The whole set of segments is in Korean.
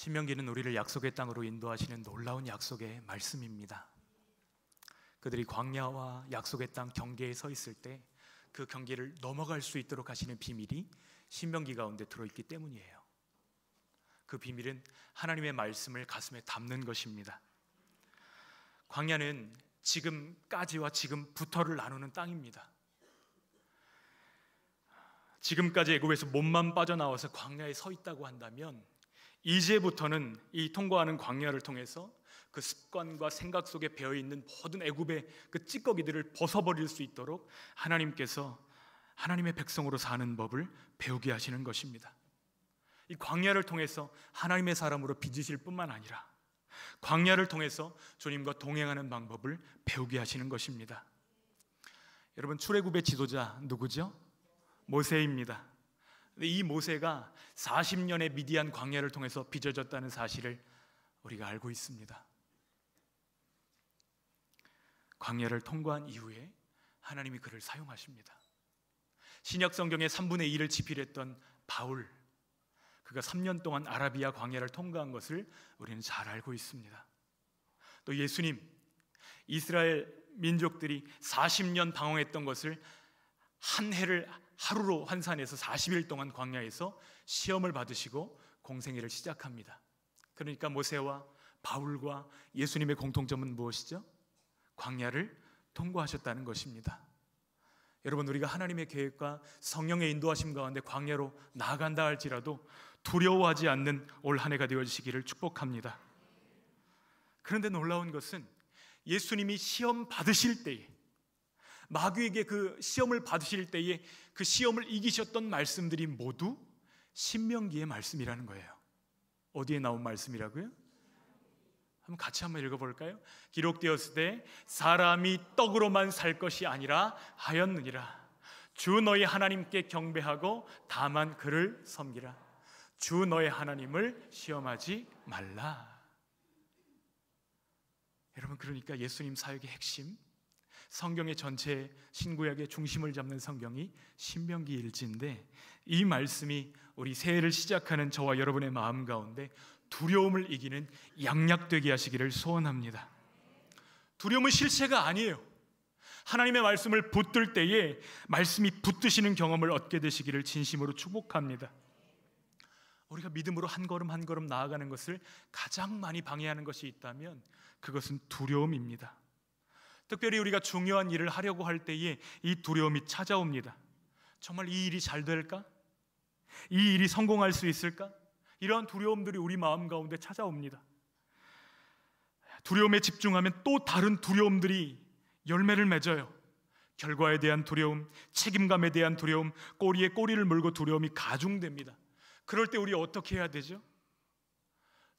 신명기는 우리를 약속의 땅으로 인도하시는 놀라운 약속의 말씀입니다. 그들이 광야와 약속의 땅 경계에 서 있을 때 그 경계를 넘어갈 수 있도록 하시는 비밀이 신명기 가운데 들어있기 때문이에요. 그 비밀은 하나님의 말씀을 가슴에 담는 것입니다. 광야는 지금까지와 지금부터를 나누는 땅입니다. 지금까지 애굽에서 몸만 빠져나와서 광야에 서 있다고 한다면 이제부터는 이 통과하는 광야를 통해서 그 습관과 생각 속에 배어있는 모든 애굽의 그 찌꺼기들을 벗어버릴 수 있도록 하나님께서 하나님의 백성으로 사는 법을 배우게 하시는 것입니다. 이 광야를 통해서 하나님의 사람으로 빚으실 뿐만 아니라 광야를 통해서 주님과 동행하는 방법을 배우게 하시는 것입니다. 여러분, 출애굽의 지도자 누구죠? 모세입니다. 이 모세가 40년의 미디안 광야를 통해서 빚어졌다는 사실을 우리가 알고 있습니다. 광야를 통과한 이후에 하나님이 그를 사용하십니다. 신약 성경의 3분의 2를 지필했던 바울, 그가 3년 동안 아라비아 광야를 통과한 것을 우리는 잘 알고 있습니다. 또 예수님, 이스라엘 민족들이 40년 방황했던 것을 한 해를 하루로 환산해서 40일 동안 광야에서 시험을 받으시고 공생애를 시작합니다. 그러니까 모세와 바울과 예수님의 공통점은 무엇이죠? 광야를 통과하셨다는 것입니다. 여러분, 우리가 하나님의 계획과 성령의 인도하심 가운데 광야로 나아간다 할지라도 두려워하지 않는 올 한 해가 되어지시기를 축복합니다. 그런데 놀라운 것은 예수님이 시험 받으실 때에, 마귀에게 그 시험을 받으실 때에 그 시험을 이기셨던 말씀들이 모두 신명기의 말씀이라는 거예요. 어디에 나온 말씀이라고요? 같이 한번 읽어볼까요? 기록되었을 때 사람이 떡으로만 살 것이 아니라 하였느니라. 주 너희 하나님께 경배하고 다만 그를 섬기라. 주 너희 하나님을 시험하지 말라. 여러분, 그러니까 예수님 사역의 핵심, 성경의 전체 신구약의 중심을 잡는 성경이 신명기 일지인데, 이 말씀이 우리 새해를 시작하는 저와 여러분의 마음 가운데 두려움을 이기는 양약되게 하시기를 소원합니다. 두려움은 실체가 아니에요. 하나님의 말씀을 붙들 때에 말씀이 붙드시는 경험을 얻게 되시기를 진심으로 축복합니다. 우리가 믿음으로 한 걸음 한 걸음 나아가는 것을 가장 많이 방해하는 것이 있다면 그것은 두려움입니다. 특별히 우리가 중요한 일을 하려고 할 때에 이 두려움이 찾아옵니다. 정말 이 일이 잘 될까? 이 일이 성공할 수 있을까? 이러한 두려움들이 우리 마음 가운데 찾아옵니다. 두려움에 집중하면 또 다른 두려움들이 열매를 맺어요. 결과에 대한 두려움, 책임감에 대한 두려움, 꼬리에 꼬리를 물고 두려움이 가중됩니다. 그럴 때 우리 어떻게 해야 되죠?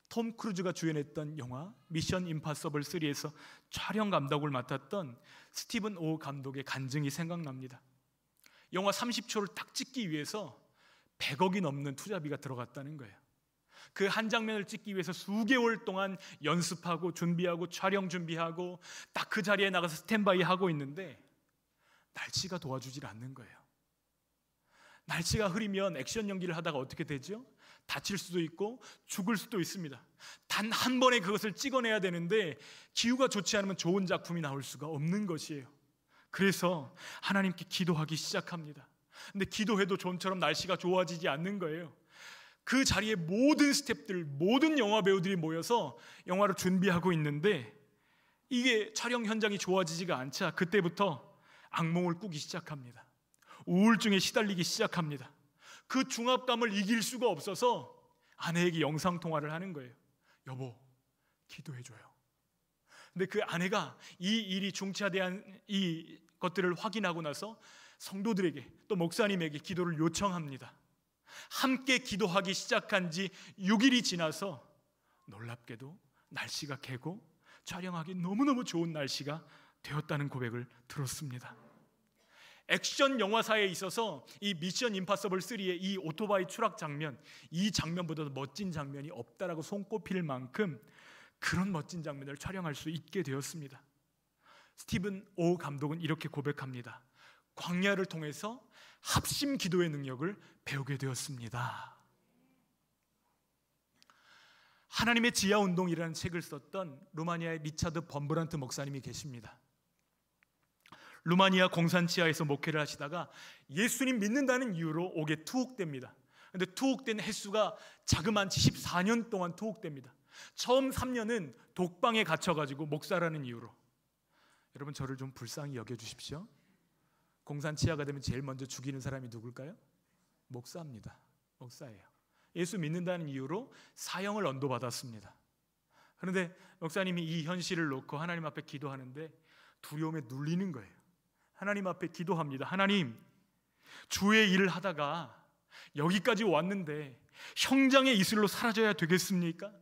톰 크루즈가 주연했던 영화 미션 임파서블 3에서 촬영 감독을 맡았던 스티븐 오 감독의 간증이 생각납니다. 영화 30초를 딱 찍기 위해서 100억이 넘는 투자비가 들어갔다는 거예요. 그 한 장면을 찍기 위해서 수개월 동안 연습하고 준비하고 촬영 준비하고 딱 그 자리에 나가서 스탠바이 하고 있는데 날씨가 도와주질 않는 거예요. 날씨가 흐리면 액션 연기를 하다가 어떻게 되죠? 다칠 수도 있고 죽을 수도 있습니다. 단 한 번에 그것을 찍어내야 되는데 기후가 좋지 않으면 좋은 작품이 나올 수가 없는 것이에요. 그래서 하나님께 기도하기 시작합니다. 근데 기도해도 좀처럼 날씨가 좋아지지 않는 거예요. 그 자리에 모든 스태프들, 모든 영화 배우들이 모여서 영화를 준비하고 있는데 이게 촬영 현장이 좋아지지가 않자 그때부터 악몽을 꾸기 시작합니다. 우울증에 시달리기 시작합니다. 그 중압감을 이길 수가 없어서 아내에게 영상통화를 하는 거예요. 여보, 기도해줘요. 근데 그 아내가 이 일이 중차대한 이 것들을 확인하고 나서 성도들에게 또 목사님에게 기도를 요청합니다. 함께 기도하기 시작한 지 6일이 지나서 놀랍게도 날씨가 개고 촬영하기 너무너무 좋은 날씨가 되었다는 고백을 들었습니다. 액션 영화사에 있어서 이 미션 임파서블 3의 이 오토바이 추락 장면, 이 장면보다도 멋진 장면이 없다라고 손꼽힐 만큼 그런 멋진 장면을 촬영할 수 있게 되었습니다. 스티븐 오 감독은 이렇게 고백합니다. 광야를 통해서 합심 기도의 능력을 배우게 되었습니다. 하나님의 지하 운동이라는 책을 썼던 루마니아의 리차드 범브란트 목사님이 계십니다. 루마니아 공산치하에서 목회를 하시다가 예수님 믿는다는 이유로 옥에 투옥됩니다. 근데 투옥된 횟수가 자그만치 14년 동안 투옥됩니다. 처음 3년은 독방에 갇혀가지고 목사라는 이유로. 여러분, 저를 좀 불쌍히 여겨주십시오. 공산치하가 되면 제일 먼저 죽이는 사람이 누굴까요? 목사입니다. 목사예요. 예수 믿는다는 이유로 사형을 언도받았습니다. 그런데 목사님이 이 현실을 놓고 하나님 앞에 기도하는데 두려움에 눌리는 거예요. 하나님 앞에 기도합니다. 하나님, 주의 일을 하다가 여기까지 왔는데 형장의 이슬로 사라져야 되겠습니까?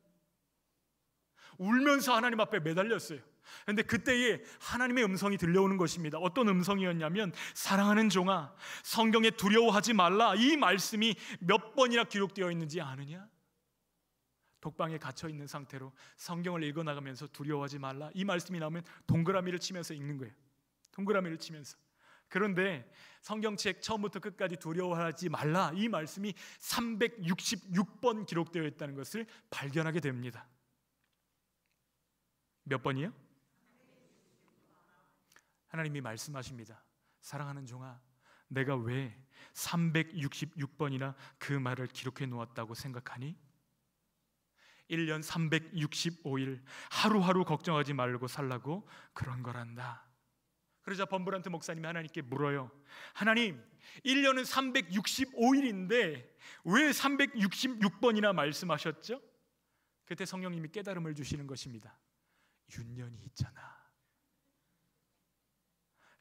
울면서 하나님 앞에 매달렸어요. 그런데 그때에 하나님의 음성이 들려오는 것입니다. 어떤 음성이었냐면, 사랑하는 종아, 성경에 두려워하지 말라, 이 말씀이 몇 번이나 기록되어 있는지 아느냐? 독방에 갇혀 있는 상태로 성경을 읽어나가면서 두려워하지 말라, 이 말씀이 나오면 동그라미를 치면서 읽는 거예요. 동그라미를 치면서. 그런데 성경책 처음부터 끝까지 두려워하지 말라, 이 말씀이 366번 기록되어 있다는 것을 발견하게 됩니다. 몇 번이요? 하나님이 말씀하십니다. 사랑하는 종아, 내가 왜 366번이나 그 말을 기록해 놓았다고 생각하니? 1년 365일 하루하루 걱정하지 말고 살라고 그런 거란다. 그러자 범브란트 목사님이 하나님께 물어요. 하나님, 1년은 365일인데 왜 366번이나 말씀하셨죠? 그때 성령님이 깨달음을 주시는 것입니다. 윤년이 있잖아.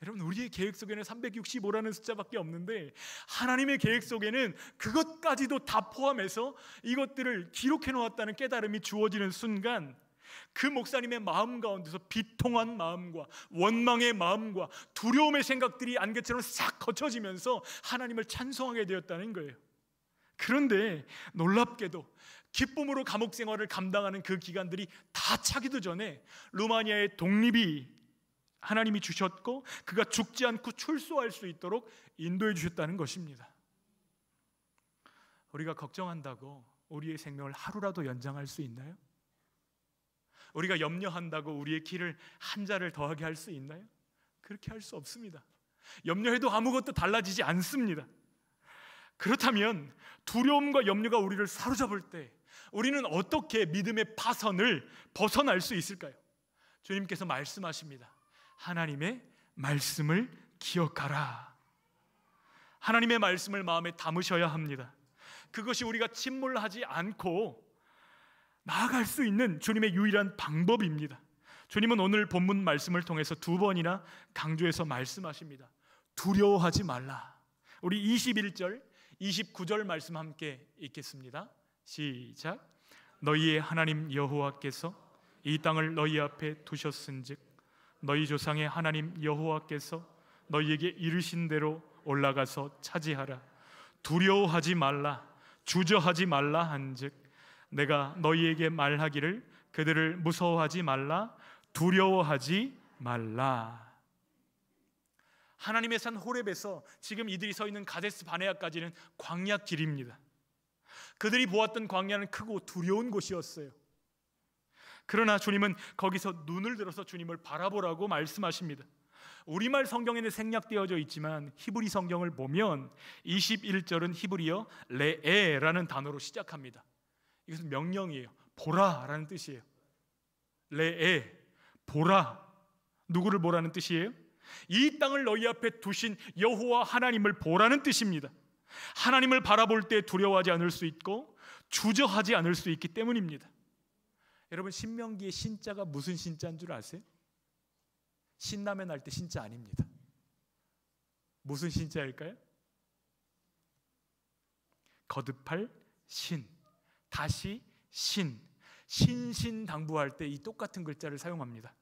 여러분, 우리의 계획 속에는 365라는 숫자밖에 없는데 하나님의 계획 속에는 그것까지도 다 포함해서 이것들을 기록해 놓았다는 깨달음이 주어지는 순간, 그 목사님의 마음 가운데서 비통한 마음과 원망의 마음과 두려움의 생각들이 안개처럼 싹 거쳐지면서 하나님을 찬송하게 되었다는 거예요. 그런데 놀랍게도 기쁨으로 감옥 생활을 감당하는 그 기간들이 다 차기도 전에 루마니아의 독립이 하나님이 주셨고, 그가 죽지 않고 출소할 수 있도록 인도해 주셨다는 것입니다. 우리가 걱정한다고 우리의 생명을 하루라도 연장할 수 있나요? 우리가 염려한다고 우리의 길을 한 자를 더하게 할 수 있나요? 그렇게 할 수 없습니다. 염려해도 아무것도 달라지지 않습니다. 그렇다면 두려움과 염려가 우리를 사로잡을 때 우리는 어떻게 믿음의 파선을 벗어날 수 있을까요? 주님께서 말씀하십니다. 하나님의 말씀을 기억하라. 하나님의 말씀을 마음에 담으셔야 합니다. 그것이 우리가 침몰하지 않고 나아갈 수 있는 주님의 유일한 방법입니다. 주님은 오늘 본문 말씀을 통해서 2번이나 강조해서 말씀하십니다. 두려워하지 말라. 우리 21절, 29절 말씀 함께 읽겠습니다. 시작. 너희의 하나님 여호와께서 이 땅을 너희 앞에 두셨은즉 너희 조상의 하나님 여호와께서 너희에게 이르신 대로 올라가서 차지하라. 두려워하지 말라, 주저하지 말라 한즉 내가 너희에게 말하기를 그들을 무서워하지 말라, 두려워하지 말라. 하나님의 산 호렙에서 지금 이들이 서 있는 가데스 바네아까지는 광야 길입니다. 그들이 보았던 광야는 크고 두려운 곳이었어요. 그러나 주님은 거기서 눈을 들어서 주님을 바라보라고 말씀하십니다. 우리말 성경에는 생략되어져 있지만 히브리 성경을 보면 21절은 히브리어 레에라는 단어로 시작합니다. 이것은 명령이에요. 보라라는 뜻이에요. 레에, 보라. 누구를 보라는 뜻이에요? 이 땅을 너희 앞에 두신 여호와 하나님을 보라는 뜻입니다. 하나님을 바라볼 때 두려워하지 않을 수 있고 주저하지 않을 수 있기 때문입니다. 여러분, 신명기의 신자가 무슨 신자인 줄 아세요? 신라면 할 때 신자 아닙니다. 무슨 신자일까요? 거듭할 신, 다시 신, 신신당부할 때 이 똑같은 글자를 사용합니다.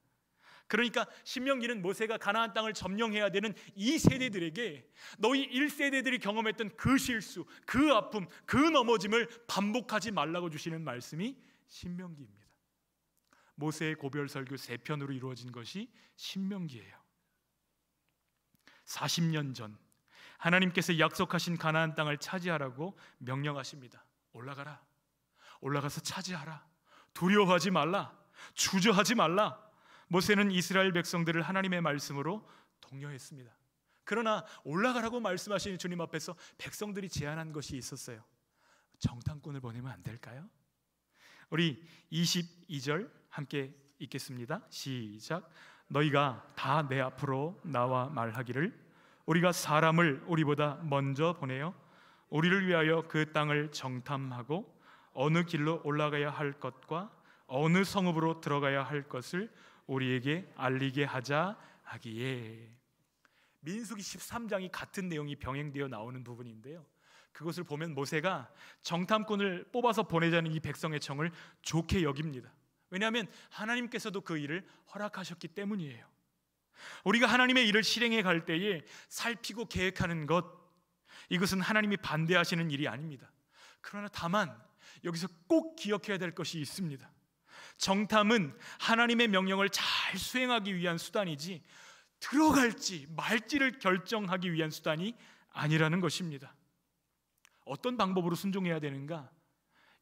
그러니까 신명기는 모세가 가나안 땅을 점령해야 되는 이 세대들에게 너희 1세대들이 경험했던 그 실수, 그 아픔, 그 넘어짐을 반복하지 말라고 주시는 말씀이 신명기입니다. 모세의 고별설교 3편으로 이루어진 것이 신명기예요. 40년 전 하나님께서 약속하신 가나안 땅을 차지하라고 명령하십니다. 올라가라. 올라가서 차지하라. 두려워하지 말라, 주저하지 말라. 모세는 이스라엘 백성들을 하나님의 말씀으로 독려했습니다. 그러나 올라가라고 말씀하시는 주님 앞에서 백성들이 제안한 것이 있었어요. 정탐꾼을 보내면 안 될까요? 우리 22절 함께 읽겠습니다. 시작. 너희가 다 내 앞으로 나와 말하기를 우리가 사람을 우리보다 먼저 보내어 우리를 위하여 그 땅을 정탐하고 어느 길로 올라가야 할 것과 어느 성읍으로 들어가야 할 것을 우리에게 알리게 하자 하기에. 민수기 13장이 같은 내용이 병행되어 나오는 부분인데요, 그것을 보면 모세가 정탐꾼을 뽑아서 보내자는 이 백성의 청을 좋게 여깁니다. 왜냐하면 하나님께서도 그 일을 허락하셨기 때문이에요. 우리가 하나님의 일을 실행해 갈 때에 살피고 계획하는 것, 이것은 하나님이 반대하시는 일이 아닙니다. 그러나 다만 여기서 꼭 기억해야 될 것이 있습니다. 정탐은 하나님의 명령을 잘 수행하기 위한 수단이지 들어갈지 말지를 결정하기 위한 수단이 아니라는 것입니다. 어떤 방법으로 순종해야 되는가?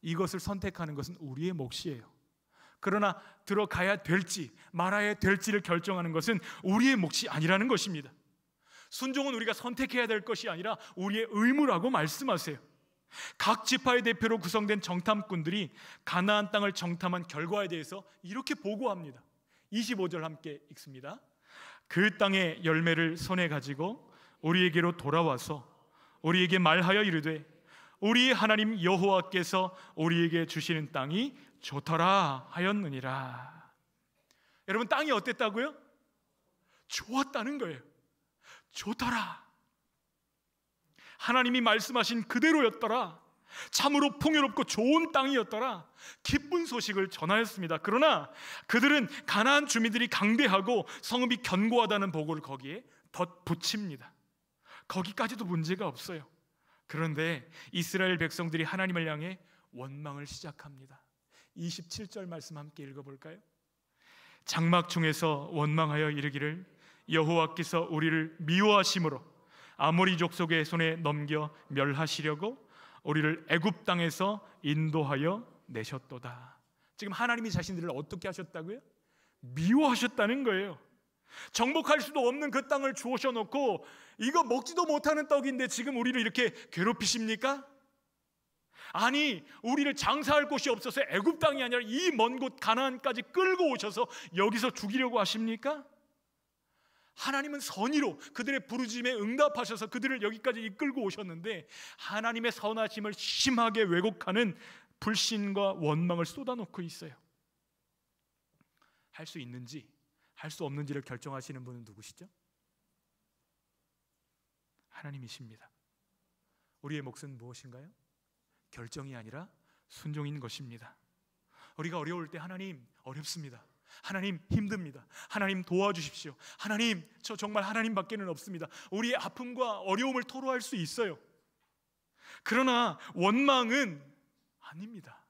이것을 선택하는 것은 우리의 몫이에요. 그러나 들어가야 될지 말아야 될지를 결정하는 것은 우리의 몫이 아니라는 것입니다. 순종은 우리가 선택해야 될 것이 아니라 우리의 의무라고 말씀하세요. 각 지파의 대표로 구성된 정탐꾼들이 가나안 땅을 정탐한 결과에 대해서 이렇게 보고합니다. 25절 함께 읽습니다. 그 땅의 열매를 손에 가지고 우리에게로 돌아와서 우리에게 말하여 이르되 우리 하나님 여호와께서 우리에게 주시는 땅이 좋더라 하였느니라. 여러분, 땅이 어땠다고요? 좋았다는 거예요. 좋더라. 하나님이 말씀하신 그대로였더라. 참으로 풍요롭고 좋은 땅이었더라. 기쁜 소식을 전하였습니다. 그러나 그들은 가나안 주민들이 강대하고 성읍이 견고하다는 보고를 거기에 덧붙입니다. 거기까지도 문제가 없어요. 그런데 이스라엘 백성들이 하나님을 향해 원망을 시작합니다. 27절 말씀 함께 읽어볼까요? 장막 중에서 원망하여 이르기를 여호와께서 우리를 미워하심으로 아모리 족속의 손에 넘겨 멸하시려고 우리를 애굽 땅에서 인도하여 내셨도다. 지금 하나님이 자신들을 어떻게 하셨다고요? 미워하셨다는 거예요. 정복할 수도 없는 그 땅을 주셔놓고 이거 먹지도 못하는 떡인데 지금 우리를 이렇게 괴롭히십니까? 아니, 우리를 장사할 곳이 없어서 애굽 땅이 아니라 이 먼 곳 가나안까지 끌고 오셔서 여기서 죽이려고 하십니까? 하나님은 선의로 그들의 부르짖음에 응답하셔서 그들을 여기까지 이끌고 오셨는데 하나님의 선하심을 심하게 왜곡하는 불신과 원망을 쏟아놓고 있어요. 할 수 있는지 할 수 없는지를 결정하시는 분은 누구시죠? 하나님이십니다. 우리의 몫은 무엇인가요? 결정이 아니라 순종인 것입니다. 우리가 어려울 때 하나님 어렵습니다. 하나님 힘듭니다. 하나님 도와주십시오. 하나님 저 정말 하나님밖에는 없습니다. 우리의 아픔과 어려움을 토로할 수 있어요. 그러나 원망은 아닙니다.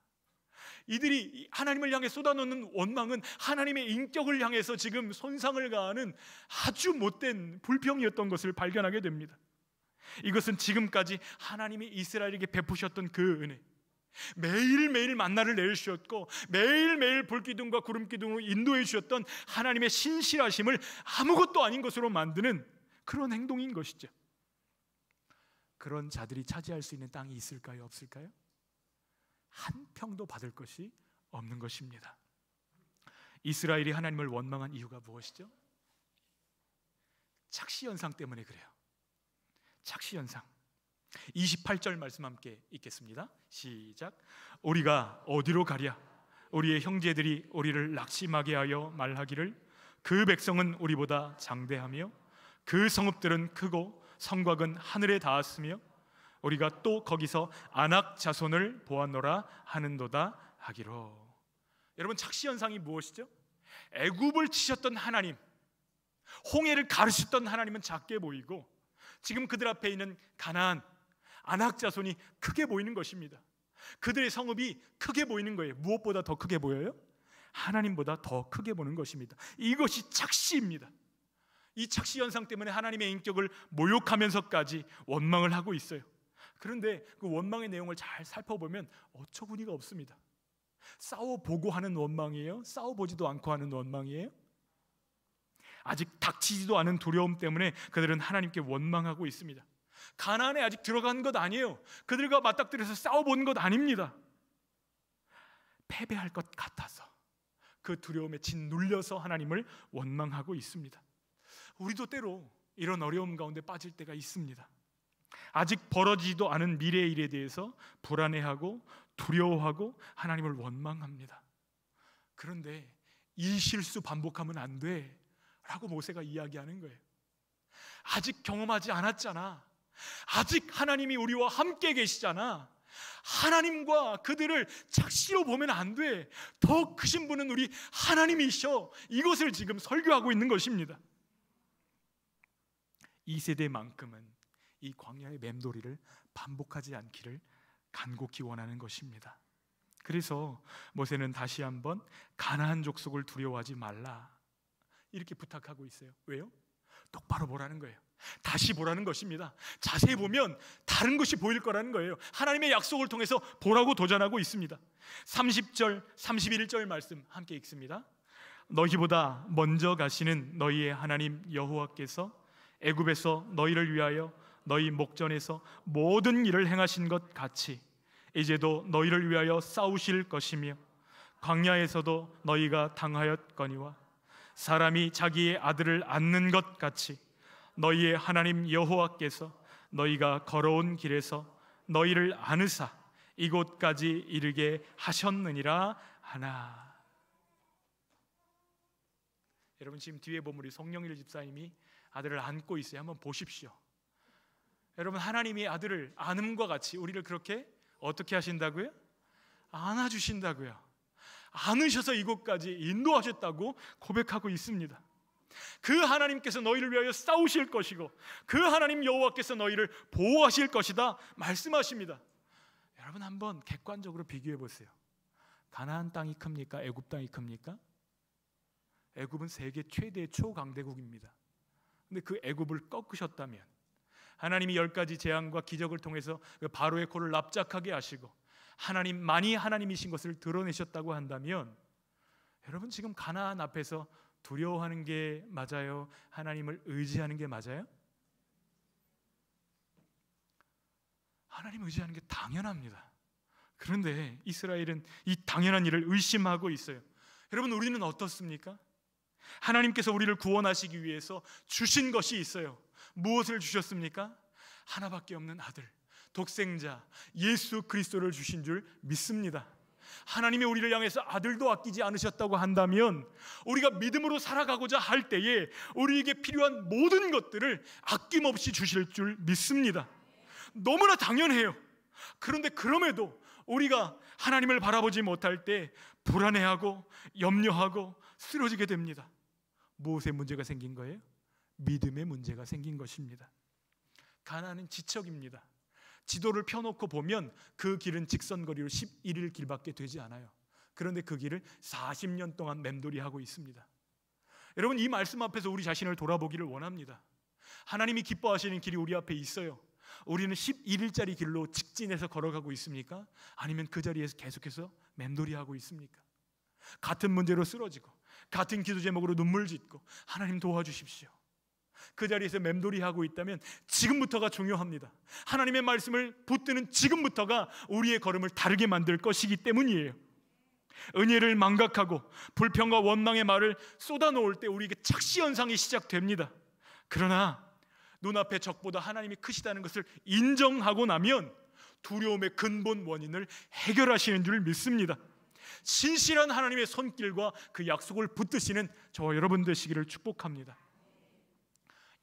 이들이 하나님을 향해 쏟아놓는 원망은 하나님의 인격을 향해서 지금 손상을 가하는 아주 못된 불평이었던 것을 발견하게 됩니다. 이것은 지금까지 하나님이 이스라엘에게 베푸셨던 그 은혜, 매일매일 만나를 내주셨고 매일매일 불기둥과 구름기둥으로 인도해 주셨던 하나님의 신실하심을 아무것도 아닌 것으로 만드는 그런 행동인 것이죠. 그런 자들이 차지할 수 있는 땅이 있을까요? 없을까요? 한 평도 받을 것이 없는 것입니다. 이스라엘이 하나님을 원망한 이유가 무엇이죠? 착시현상 때문에 그래요. 착시현상. 28절 말씀 함께 읽겠습니다. 시작. 우리가 어디로 가랴? 우리의 형제들이 우리를 낙심하게 하여 말하기를 그 백성은 우리보다 장대하며 그 성읍들은 크고 성곽은 하늘에 닿았으며 우리가 또 거기서 아낙 자손을 보았노라 하는도다 하기로. 여러분, 착시현상이 무엇이죠? 애굽을 치셨던 하나님, 홍해를 가르셨던 하나님은 작게 보이고 지금 그들 앞에 있는 가나안 아낙 자손이 크게 보이는 것입니다. 그들의 성읍이 크게 보이는 거예요. 무엇보다 더 크게 보여요? 하나님보다 더 크게 보는 것입니다. 이것이 착시입니다. 이 착시 현상 때문에 하나님의 인격을 모욕하면서까지 원망을 하고 있어요. 그런데 그 원망의 내용을 잘 살펴보면 어처구니가 없습니다. 싸워보고 하는 원망이에요? 싸워보지도 않고 하는 원망이에요? 아직 닥치지도 않은 두려움 때문에 그들은 하나님께 원망하고 있습니다. 가나안에 아직 들어간 것 아니에요. 그들과 맞닥뜨려서 싸워본 것 아닙니다. 패배할 것 같아서 그 두려움에 짓눌려서 하나님을 원망하고 있습니다. 우리도 때로 이런 어려움 가운데 빠질 때가 있습니다. 아직 벌어지지도 않은 미래의 일에 대해서 불안해하고 두려워하고 하나님을 원망합니다. 그런데 이 실수 반복하면 안 돼 라고 모세가 이야기하는 거예요. 아직 경험하지 않았잖아. 아직 하나님이 우리와 함께 계시잖아. 하나님과 그들을 착시로 보면 안 돼. 더 크신 분은 우리 하나님이셔. 이것을 지금 설교하고 있는 것입니다. 이 세대만큼은 이 광야의 맴돌이를 반복하지 않기를 간곡히 원하는 것입니다. 그래서 모세는 다시 한번 가나안 족속을 두려워하지 말라 이렇게 부탁하고 있어요. 왜요? 똑바로 보라는 거예요. 다시 보라는 것입니다. 자세히 보면 다른 것이 보일 거라는 거예요. 하나님의 약속을 통해서 보라고 도전하고 있습니다. 30절, 31절 말씀 함께 읽습니다. 너희보다 먼저 가시는 너희의 하나님 여호와께서 애굽에서 너희를 위하여 너희 목전에서 모든 일을 행하신 것 같이 이제도 너희를 위하여 싸우실 것이며 광야에서도 너희가 당하였거니와 사람이 자기의 아들을 안는 것 같이 너희의 하나님 여호와께서 너희가 걸어온 길에서 너희를 안으사 이곳까지 이르게 하셨느니라 하나. 여러분 지금 뒤에 보면 우리 송영일 집사님이 아들을 안고 있어요. 한번 보십시오. 여러분 하나님이 아들을 안음과 같이 우리를 그렇게 어떻게 하신다고요? 안아주신다고요. 안으셔서 이곳까지 인도하셨다고 고백하고 있습니다. 그 하나님께서 너희를 위하여 싸우실 것이고 그 하나님 여호와께서 너희를 보호하실 것이다 말씀하십니다. 여러분 한번 객관적으로 비교해 보세요. 가나안 땅이 큽니까? 애굽 땅이 큽니까? 애굽은 세계 최대의 초강대국입니다. 근데 그 애굽을 꺾으셨다면 하나님이 10가지 재앙과 기적을 통해서 그 바로의 코를 납작하게 하시고 하나님만이 하나님이신 것을 드러내셨다고 한다면 여러분 지금 가나안 앞에서 두려워하는 게 맞아요? 하나님을 의지하는 게 맞아요? 하나님 의지하는 게 당연합니다. 그런데 이스라엘은 이 당연한 일을 의심하고 있어요. 여러분 우리는 어떻습니까? 하나님께서 우리를 구원하시기 위해서 주신 것이 있어요. 무엇을 주셨습니까? 하나밖에 없는 아들, 독생자 예수 그리스도를 주신 줄 믿습니다. 하나님이 우리를 향해서 아들도 아끼지 않으셨다고 한다면 우리가 믿음으로 살아가고자 할 때에 우리에게 필요한 모든 것들을 아낌없이 주실 줄 믿습니다. 너무나 당연해요. 그런데 그럼에도 우리가 하나님을 바라보지 못할 때 불안해하고 염려하고 쓰러지게 됩니다. 무엇에 문제가 생긴 거예요? 믿음의 문제가 생긴 것입니다. 가나안은 지척입니다. 지도를 펴놓고 보면 그 길은 직선거리로 11일 길밖에 되지 않아요. 그런데 그 길을 40년 동안 맴돌이하고 있습니다. 여러분 이 말씀 앞에서 우리 자신을 돌아보기를 원합니다. 하나님이 기뻐하시는 길이 우리 앞에 있어요. 우리는 11일짜리 길로 직진해서 걸어가고 있습니까? 아니면 그 자리에서 계속해서 맴돌이하고 있습니까? 같은 문제로 쓰러지고 같은 기도 제목으로 눈물 짓고 하나님 도와주십시오. 그 자리에서 맴돌이하고 있다면 지금부터가 중요합니다. 하나님의 말씀을 붙드는 지금부터가 우리의 걸음을 다르게 만들 것이기 때문이에요. 은혜를 망각하고 불평과 원망의 말을 쏟아놓을 때 우리에게 착시 현상이 시작됩니다. 그러나 눈앞의 적보다 하나님이 크시다는 것을 인정하고 나면 두려움의 근본 원인을 해결하시는 줄 믿습니다. 신실한 하나님의 손길과 그 약속을 붙드시는 저와 여러분 되시기를 축복합니다.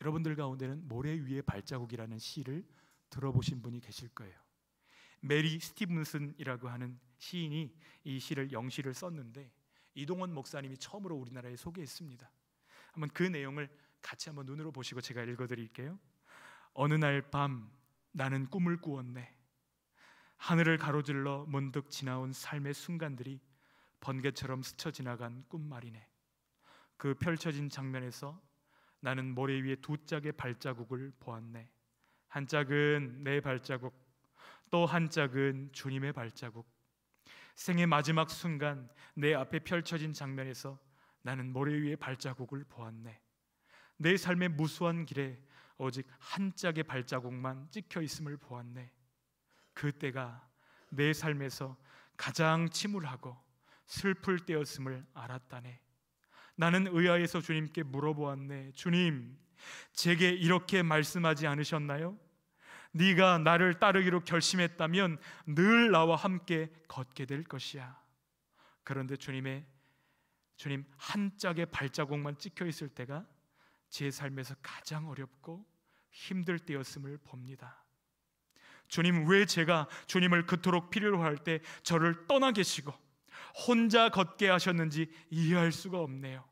여러분들 가운데는 모래 위의 발자국이라는 시를 들어보신 분이 계실 거예요. 메리 스티븐슨이라고 하는 시인이 이 시를 영시를 썼는데 이동원 목사님이 처음으로 우리나라에 소개했습니다. 한번 그 내용을 같이 한번 눈으로 보시고 제가 읽어드릴게요. 어느 날 밤 나는 꿈을 꾸었네. 하늘을 가로질러 문득 지나온 삶의 순간들이 번개처럼 스쳐 지나간 꿈말이네. 그 펼쳐진 장면에서 나는 모래 위에 두 짝의 발자국을 보았네. 한 짝은 내 발자국, 또 한 짝은 주님의 발자국. 생의 마지막 순간 내 앞에 펼쳐진 장면에서 나는 모래 위에 발자국을 보았네. 내 삶의 무수한 길에 오직 한 짝의 발자국만 찍혀 있음을 보았네. 그때가 내 삶에서 가장 침울하고 슬플 때였음을 알았다네. 나는 의아해서 주님께 물어보았네. 주님, 제게 이렇게 말씀하지 않으셨나요? 네가 나를 따르기로 결심했다면 늘 나와 함께 걷게 될 것이야. 그런데 주님 한 짝의 발자국만 찍혀 있을 때가 제 삶에서 가장 어렵고 힘들 때였음을 봅니다. 주님, 왜 제가 주님을 그토록 필요로 할 때 저를 떠나 계시고 혼자 걷게 하셨는지 이해할 수가 없네요.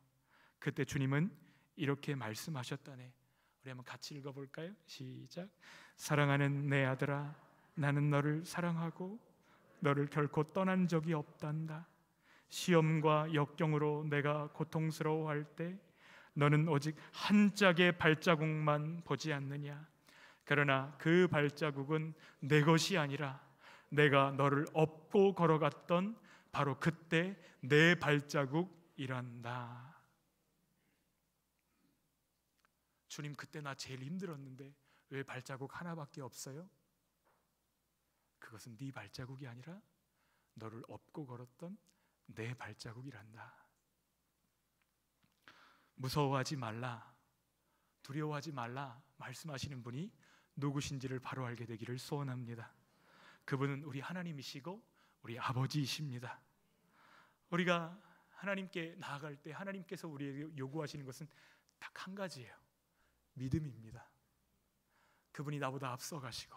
그때 주님은 이렇게 말씀하셨다네. 우리 한번 같이 읽어볼까요? 시작. 사랑하는 내 아들아, 나는 너를 사랑하고 너를 결코 떠난 적이 없단다. 시험과 역경으로 내가 고통스러워할 때 너는 오직 한 짝의 발자국만 보지 않느냐. 그러나 그 발자국은 내 것이 아니라 내가 너를 업고 걸어갔던 바로 그때 내 발자국이란다. 주님, 그때 나 제일 힘들었는데 왜 발자국 하나밖에 없어요? 그것은 네 발자국이 아니라 너를 업고 걸었던 내 발자국이란다. 무서워하지 말라, 두려워하지 말라 말씀하시는 분이 누구신지를 바로 알게 되기를 소원합니다. 그분은 우리 하나님이시고 우리 아버지이십니다. 우리가 하나님께 나아갈 때 하나님께서 우리에게 요구하시는 것은 딱 한 가지예요. 믿음입니다. 그분이 나보다 앞서가시고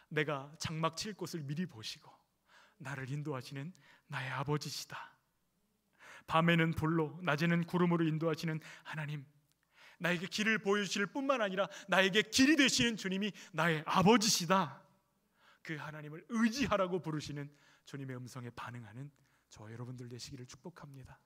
내가 장막 칠 곳을 미리 보시고 나를 인도하시는 나의 아버지시다. 밤에는 불로 낮에는 구름으로 인도하시는 하나님, 나에게 길을 보여주실 뿐만 아니라 나에게 길이 되시는 주님이 나의 아버지시다. 그 하나님을 의지하라고 부르시는 주님의 음성에 반응하는 저와 여러분들 되시기를 축복합니다.